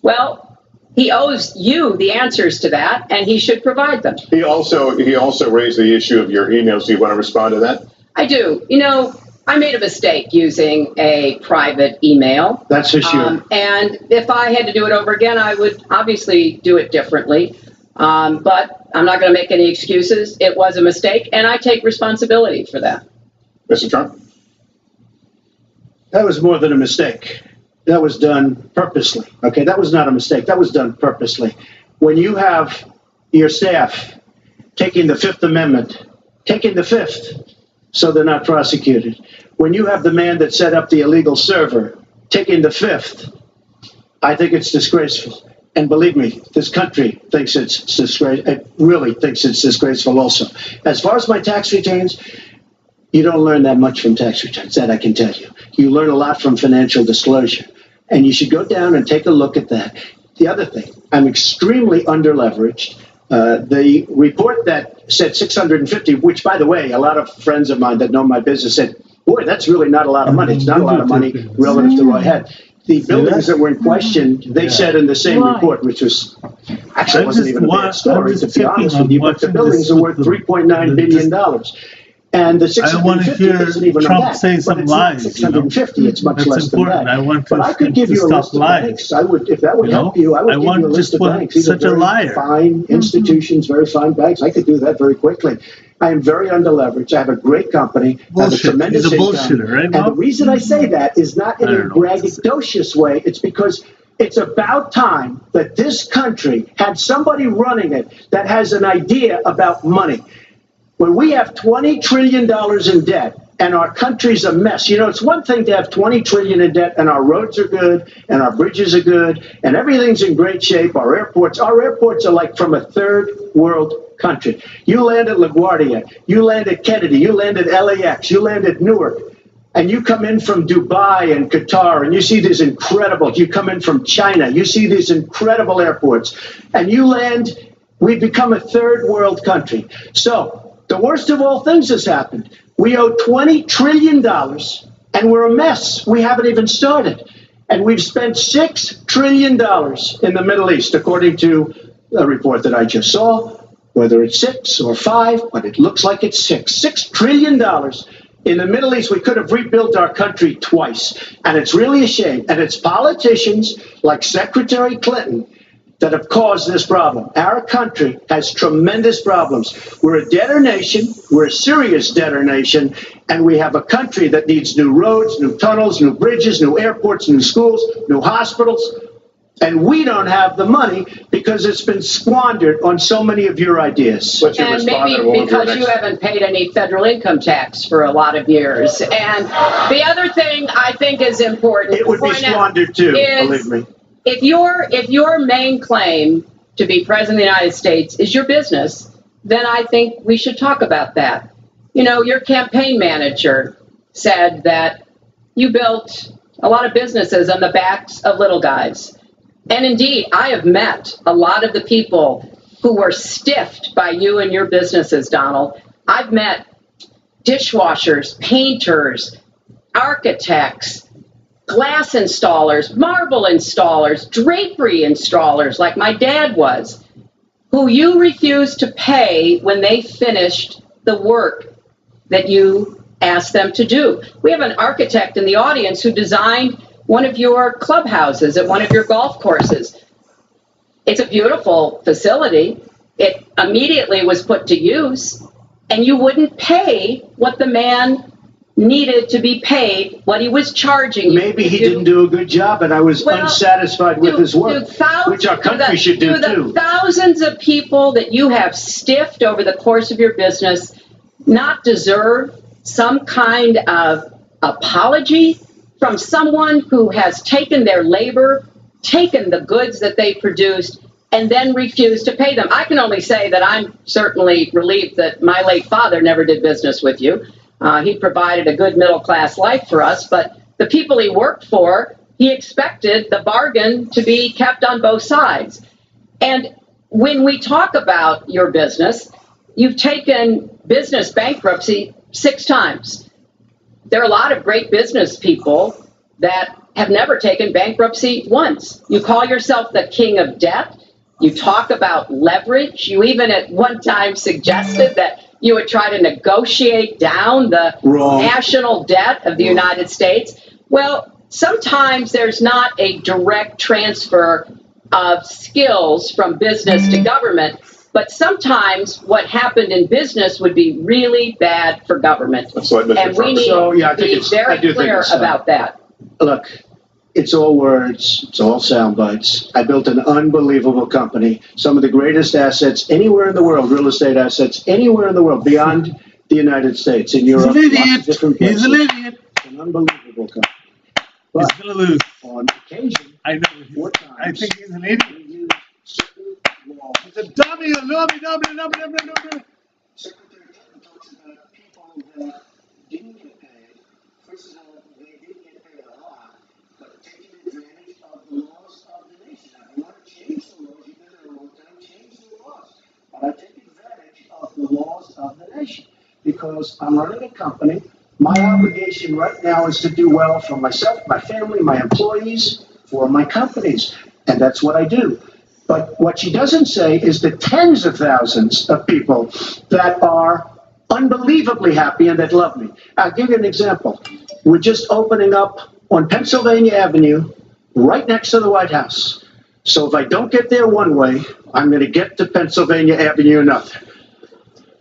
Well, he owes you the answers to that, and he should provide them. He also raised the issue of your emails. Do you want to respond to that? I do. I made a mistake using a private email. That's for sure. And if I had to do it over again, I would obviously do it differently. But I'm not going to make any excuses. It was a mistake, and I take responsibility for that. Mr. Trump? That was more than a mistake. That was done purposely. Okay, that was not a mistake. That was done purposely. When you have your staff taking the Fifth Amendment, taking the Fifth, so they're not prosecuted. When you have the man that set up the illegal server taking the Fifth, I think it's disgraceful. And believe me, this country thinks it's disgraceful. It really thinks it's disgraceful also. As far as my tax returns, you don't learn that much from tax returns, that I can tell you. You learn a lot from financial disclosure. And you should go down and take a look at that. The other thing, I'm extremely underleveraged. The report that said 650, which, by the way, a lot of friends of mine that know my business said, boy, that's really not a lot of money. It's not a lot of money relative to what I had. The buildings that were in question, they said in the same report, which was, actually wasn't even a bad story, to be honest with you, but the buildings are worth $3.9 billion. And the 650 isn't even Trump on that, say but some it's lies, not 650, it's much That's less important. than that. But I could give you a list of banks. I would, if that would help you, I would give you a list of banks. These are very fine institutions, very fine banks. I could do that very quickly. I am very underleveraged. I have a great company. I have a tremendous income. Right, and the reason I say that is not in a braggadocious way. It's because it's about time that this country had somebody running it that has an idea about money. When we have $20 trillion in debt and our country's a mess, it's one thing to have $20 trillion in debt and our roads are good and our bridges are good and everything's in great shape. Our airports are like from a third world country. You land at LaGuardia, you land at Kennedy, you land at LAX, you land at Newark, and you come in from Dubai and Qatar and you see these incredible, you come in from China, you see these incredible airports and you land, we've become a third world country. So, the worst of all things has happened. We owe $20 trillion, and we're a mess. We haven't even started. And we've spent $6 trillion in the Middle East, according to a report that I just saw, whether it's 6 or 5, but it looks like it's 6. $6 trillion in the Middle East. We could have rebuilt our country twice. And it's really a shame. And it's politicians like Secretary Clinton that have caused this problem. Our country has tremendous problems. We're a debtor nation, we're a serious debtor nation, and we have a country that needs new roads, new tunnels, new bridges, new airports, new schools, new hospitals, and we don't have the money because it's been squandered on so many of your ideas. And maybe because you haven't paid any federal income tax for a lot of years. And the other thing I think is important. It would be squandered too, believe me. If your main claim to be president of the United States is your business, then I think we should talk about that. Your campaign manager said that you built a lot of businesses on the backs of little guys. And indeed, I have met a lot of the people who were stiffed by you and your businesses, Donald. I've met dishwashers, painters, architects, glass installers, marble installers, drapery installers, like my dad was, who you refused to pay when they finished the work that you asked them to do. We have an architect in the audience who designed one of your clubhouses at one of your golf courses. It's a beautiful facility. It immediately was put to use, and you wouldn't pay what the man needed to be paid, what he was charging you. Maybe he didn't do a good job, and I was unsatisfied with his work, which our country should do too. The thousands of people that you have stiffed over the course of your business not deserve some kind of apology from someone who has taken their labor, taken the goods that they produced, and then refused to pay them. I can only say that I'm certainly relieved that my late father never did business with you. He provided a good middle-class life for us, but the people he worked for, he expected the bargain to be kept on both sides. And when we talk about your business, you've taken business bankruptcy 6 times. There are a lot of great business people that have never taken bankruptcy once. You call yourself the king of debt. You talk about leverage. You even at one time suggested that you would try to negotiate down the national debt of the United States. Well, sometimes there's not a direct transfer of skills from business to government, but sometimes what happened in business would be really bad for government. And we need to be very clear about that. Look, it's all words, it's all sound bites. I built an unbelievable company, some of the greatest assets anywhere in the world, real estate assets anywhere in the world, beyond the United States, in Europe, lots of different places. He's an idiot. An unbelievable company. But he's going to lose. On occasion, I know. I think he's an idiot. He's a dummy. Dummy. Secretary Clinton talks about people that didn't get paid. First of all, they didn't get paid a lot, but taking advantage of the laws of the nation. Now, if you want to change the laws, you've been there a long time, change the laws. But I take advantage of the laws of the nation because I'm running a company. My obligation right now is to do well for myself, my family, my employees, for my companies. And that's what I do. But what she doesn't say is the tens of thousands of people that are unbelievably happy and that love me. I'll give you an example. We're just opening up on Pennsylvania Avenue, right next to the White House. So if I don't get there one way, I'm going to get to Pennsylvania Avenue another.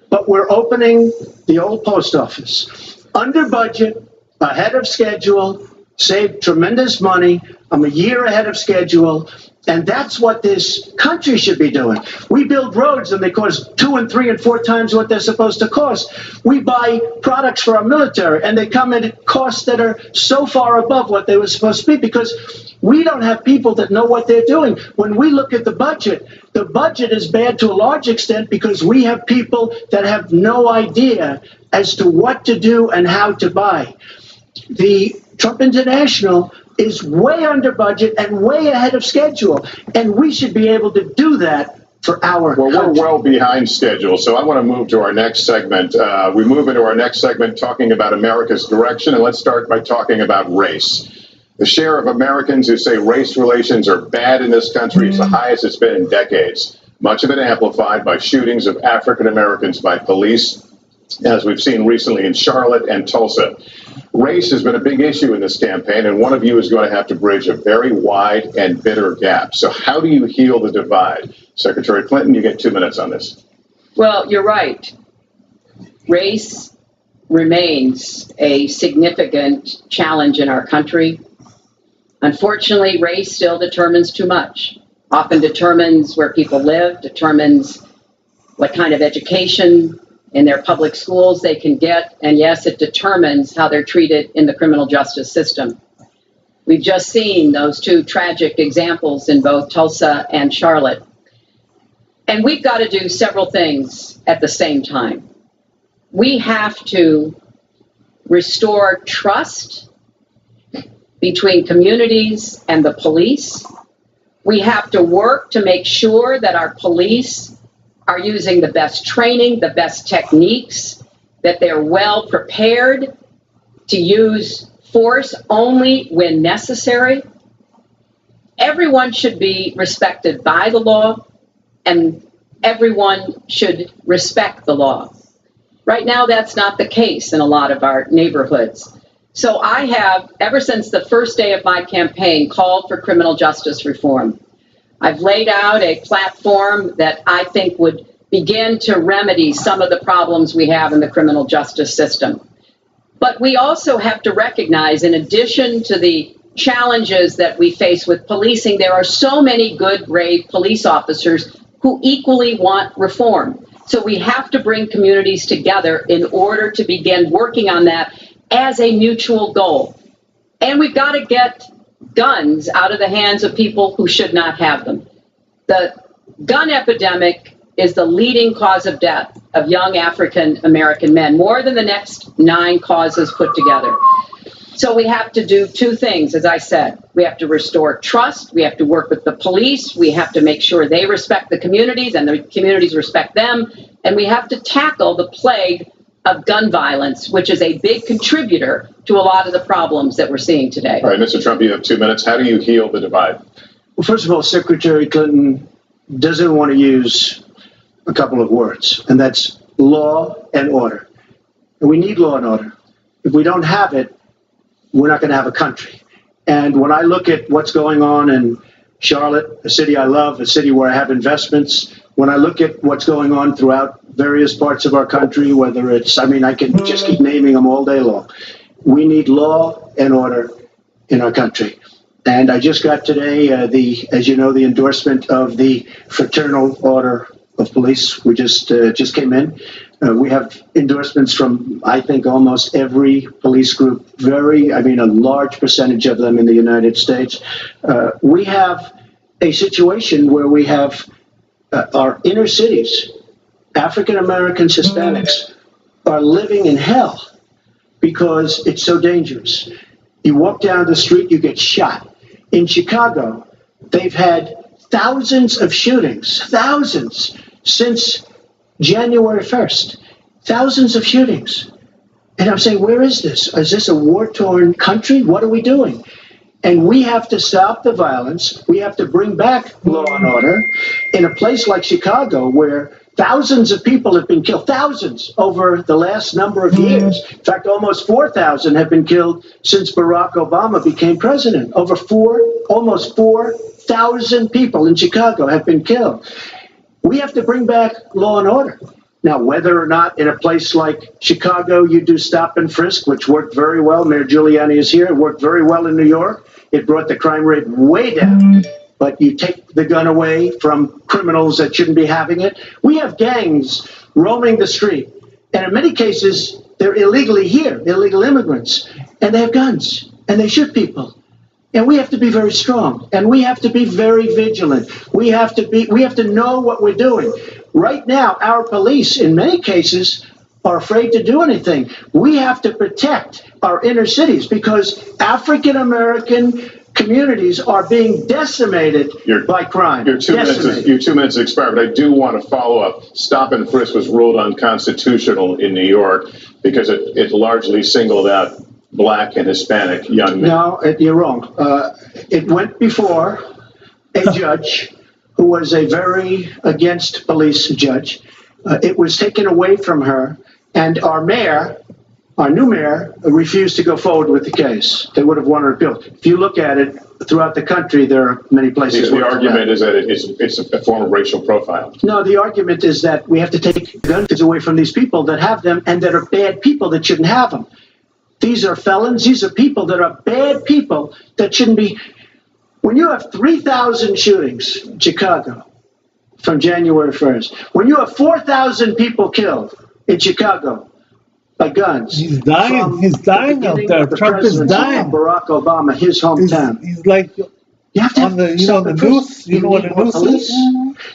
But we're opening the old post office. Under budget, ahead of schedule, saved tremendous money. I'm a year ahead of schedule. And that's what this country should be doing. We build roads and they cost 2 and 3 and 4 times what they're supposed to cost. We buy products for our military and they come at costs that are so far above what they were supposed to be because we don't have people that know what they're doing. When we look at the budget is bad to a large extent because we have people that have no idea as to what to do and how to buy. The Trump International is way under budget and way ahead of schedule. And we should be able to do that for our country. We're well behind schedule, so I want to move to our next segment. We move into our next segment talking about America's direction, and let's start by talking about race. The share of Americans who say race relations are bad in this country is the highest it's been in decades, much of it amplified by shootings of African Americans by police, as we've seen recently in Charlotte and Tulsa. Race has been a big issue in this campaign, and one of you is going to have to bridge a very wide and bitter gap. So how do you heal the divide? Secretary Clinton, you get 2 minutes on this. Well, you're right. Race remains a significant challenge in our country. Unfortunately, race still determines too much. Often determines where people live, determines what kind of education in their public schools they can get, and yes, it determines how they're treated in the criminal justice system. We've just seen those 2 tragic examples in both Tulsa and Charlotte. And we've got to do several things at the same time. We have to restore trust between communities and the police. We have to work to make sure that our police are using the best training, the best techniques, that they're well prepared to use force only when necessary. Everyone should be respected by the law, and everyone should respect the law. Right now, that's not the case in a lot of our neighborhoods. So I have, ever since the first day of my campaign, called for criminal justice reform. I've laid out a platform that I think would begin to remedy some of the problems we have in the criminal justice system. But we also have to recognize, in addition to the challenges that we face with policing, there are so many good, brave police officers who equally want reform. So we have to bring communities together in order to begin working on that as a mutual goal. And we've got to get guns out of the hands of people who should not have them. The gun epidemic is the leading cause of death of young African American men, more than the next 9 causes put together. So we have to do 2 things, as I said. We have to restore trust. We have to work with the police. We have to make sure they respect the communities and the communities respect them. And we have to tackle the plague of gun violence, which is a big contributor to a lot of the problems that we're seeing today. All right, Mr. Trump, you have 2 minutes. How do you heal the divide? Well, first of all, Secretary Clinton doesn't want to use a couple of words, and that's law and order. And we need law and order. If we don't have it, we're not going to have a country. And when I look at what's going on in Charlotte, a city I love, a city where I have investments, when I look at what's going on throughout various parts of our country, whether it's, I can just keep naming them all day long. We need law and order in our country. And I just got today, as you know, the endorsement of the Fraternal Order of Police. We just came in. We have endorsements from, I think, almost every police group, a large percentage of them in the United States. We have a situation where we have our inner cities, African Americans, Hispanics, are living in hell because it's so dangerous. You walk down the street, you get shot. In Chicago, they've had thousands of shootings, thousands, since January 1st. Thousands of shootings. And I'm saying, where is this? Is this a war-torn country? What are we doing? And we have to stop the violence. We have to bring back law and order in a place like Chicago where thousands of people have been killed, thousands over the last number of years. In fact, almost 4,000 have been killed since Barack Obama became president. Almost 4,000 people in Chicago have been killed. We have to bring back law and order. Now, whether or not in a place like Chicago you do stop and frisk, which worked very well, Mayor Giuliani is here, it worked very well in New York. It brought the crime rate way down. But you take the gun away from criminals that shouldn't be having it. We have gangs roaming the street. And in many cases, they're illegally here, illegal immigrants. And they have guns. And they shoot people. And we have to be very strong. And we have to be very vigilant. We have to know what we're doing. Right now, our police, in many cases, are afraid to do anything. We have to protect our inner cities because African American communities are being decimated by crime. Your 2 minutes expired, but I do want to follow up. Stop and frisk was ruled unconstitutional in New York because it largely singled out Black and Hispanic young men. No, you're wrong. It went before a judge who was a very against police judge. It was taken away from her, and our new mayor, refused to go forward with the case. They would have won her appeal. If you look at it throughout the country, there are many places. The argument is that it's a form of racial profiling. No, the argument is that we have to take guns away from these people that have them and that are bad people that shouldn't have them. These are felons. These are people that are bad people that shouldn't be. When you have 3,000 shootings in Chicago from January 1st, when you have 4,000 people killed in Chicago by guns. He's dying. He's dying out there. Trump is dying. Barack Obama, his hometown. He's like you have to on the the news. You know what the news is?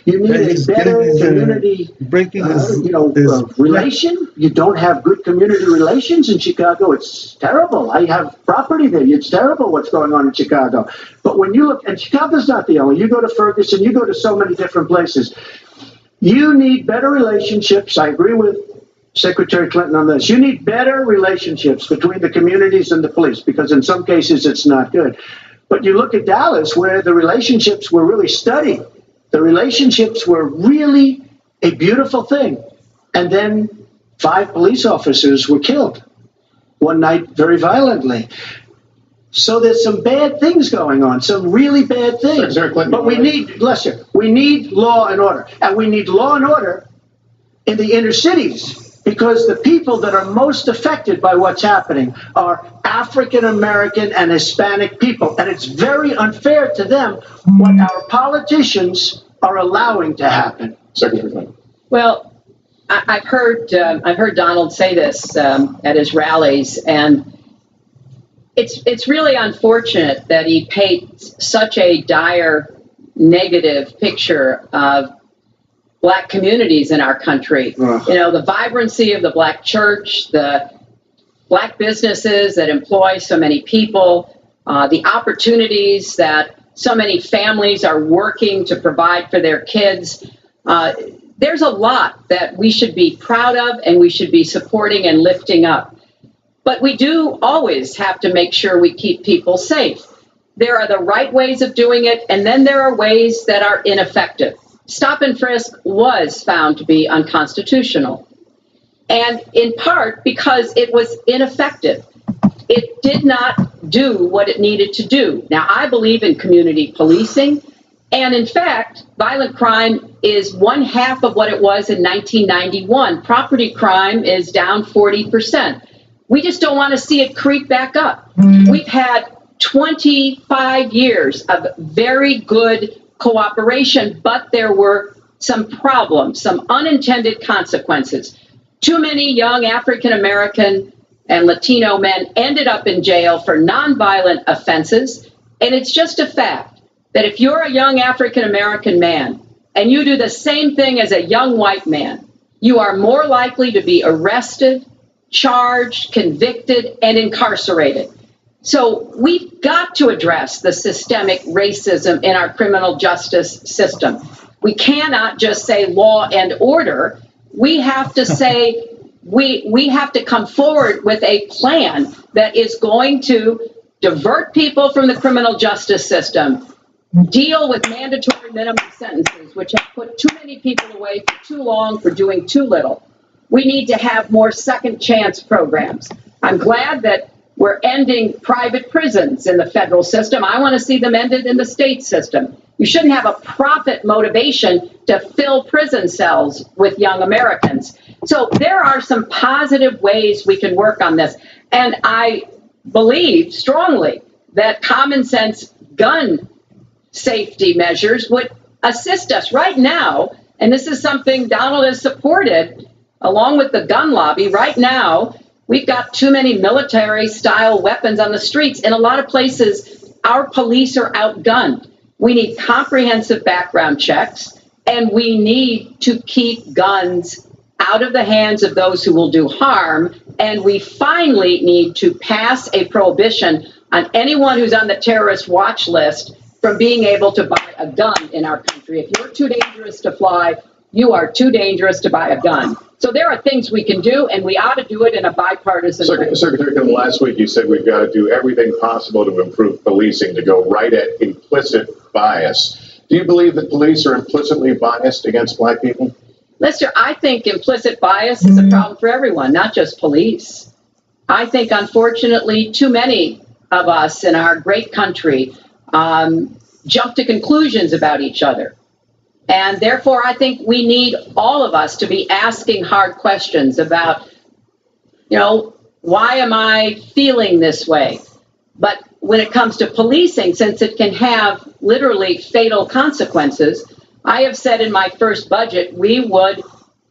You need a better community relation. You don't have good community relations in Chicago. It's terrible. I have property there. It's terrible what's going on in Chicago. But when you look, and Chicago's not the only. You go to Ferguson. You go to so many different places. You need better relationships. I agree with Secretary Clinton on this. You need better relationships between the communities and the police because in some cases it's not good. But you look at Dallas where the relationships were really studied. The relationships were really a beautiful thing. And then 5 police officers were killed one night very violently. So there's some bad things going on, some really bad things. But we need law and order. And we need law and order in the inner cities. Because the people that are most affected by what's happening are African American and Hispanic people. And it's very unfair to them what our politicians are allowing to happen. Secretary. Well, I've heard Donald say this at his rallies, and it's really unfortunate that he paints such a dire negative picture of Black communities in our country. The vibrancy of the Black church, the Black businesses that employ so many people, the opportunities that so many families are working to provide for their kids. there's a lot that we should be proud of and we should be supporting and lifting up. But we do always have to make sure we keep people safe. There are the right ways of doing it, and then there are ways that are ineffective. Stop and frisk was found to be unconstitutional, and in part because it was ineffective. It did not do what it needed to do. Now, I believe in community policing, and in fact, violent crime is 1/2 of what it was in 1991. Property crime is down 40%. We just don't want to see it creep back up. We've had 25 years of very good cooperation, but there were some problems, some unintended consequences. Too many young African American and Latino men ended up in jail for nonviolent offenses, and it's just a fact that if you're a young African American man and you do the same thing as a young white man, you are more likely to be arrested, charged, convicted, and incarcerated. So we've got to address the systemic racism in our criminal justice system. We cannot just say law and order. We have to say we have to come forward with a plan that is going to divert people from the criminal justice system, deal with mandatory minimum sentences, which have put too many people away for too long for doing too little. We need to have more second chance programs. I'm glad that we're ending private prisons in the federal system. I want to see them ended in the state system. You shouldn't have a profit motivation to fill prison cells with young Americans. So there are some positive ways we can work on this. And I believe strongly that common sense gun safety measures would assist us right now. And this is something Donald has supported along with the gun lobby. Right now, we've got too many military-style weapons on the streets. In a lot of places, our police are outgunned. We need comprehensive background checks, and we need to keep guns out of the hands of those who will do harm. And we finally need to pass a prohibition on anyone who's on the terrorist watch list from being able to buy a gun in our country. If you're too dangerous to fly, you are too dangerous to buy a gun. So there are things we can do, and we ought to do it in a bipartisan way. Secretary, last week you said we've got to do everything possible to improve policing, to go right at implicit bias. Do you believe that police are implicitly biased against black people? Lester, I think implicit bias is a problem for everyone, not just police. I think, unfortunately, too many of us in our great country jump to conclusions about each other. And therefore, I think we need all of us to be asking hard questions about, why am I feeling this way? But when it comes to policing, since it can have literally fatal consequences, I have said in my first budget, we would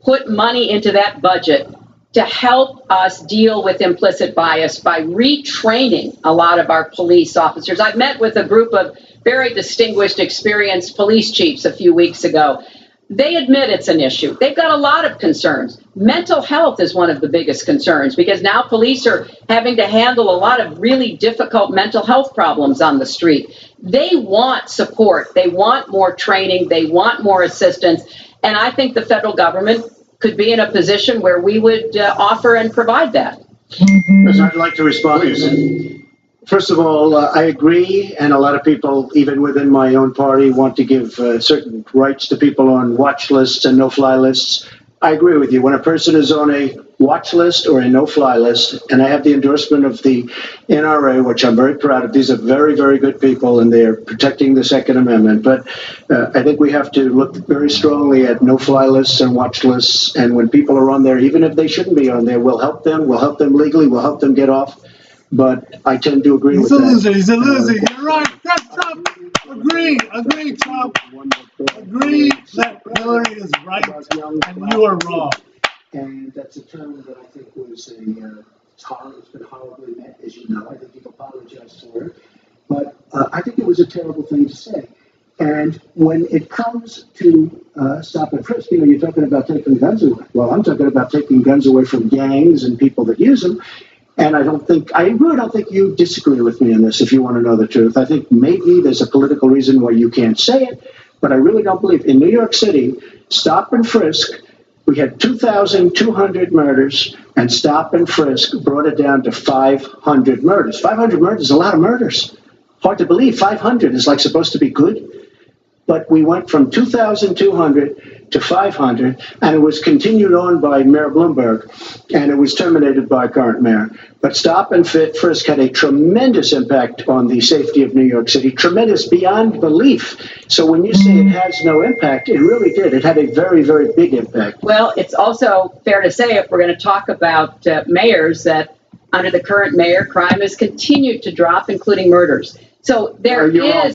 put money into that budget to help us deal with implicit bias by retraining a lot of our police officers. I met with a group of very distinguished, experienced police chiefs a few weeks ago. They admit it's an issue. They've got a lot of concerns. Mental health is one of the biggest concerns because now police are having to handle a lot of really difficult mental health problems on the street. They want support. They want more training. They want more assistance. And I think the federal government could be in a position where we would offer and provide that. I'd like to respond. Please. First of all, I agree, and a lot of people, even within my own party, want to give certain rights to people on watch lists and no-fly lists. I agree with you. When a person is on a watch list or a no-fly list, and I have the endorsement of the NRA, which I'm very proud of. These are very, very good people, and they're protecting the Second Amendment. But I think we have to look very strongly at no-fly lists and watch lists. And when people are on there, even if they shouldn't be on there, we'll help them. We'll help them legally. We'll help them get off. But I tend to agree with that. He's a loser. You're right. Yes, Trump. Agree, Trump. Agree that Hillary is right and you are wrong. And that's a term that I think was it's been horribly met, as you know. I think you've apologized for it. But I think it was a terrible thing to say. And when it comes to stop and frisk, you're talking about taking guns away. Well, I'm talking about taking guns away from gangs and people that use them. And I really don't think you disagree with me on this, if you want to know the truth. I think maybe there's a political reason why you can't say it, but I really don't believe. In New York City, Stop and frisk, we had 2,200 murders, and stop and frisk brought it down to 500 murders. 500 murders is a lot of murders. Hard to believe. 500 is like supposed to be good. But we went from 2,200 to 500, and it was continued on by Mayor Bloomberg, and it was terminated by current mayor. But stop and frisk had a tremendous impact on the safety of New York City, tremendous beyond belief. So when you say it has no impact, it really did. It had a very, very big impact. Well, it's also fair to say, if we're going to talk about mayors, that under the current mayor, crime has continued to drop, including murders. So there is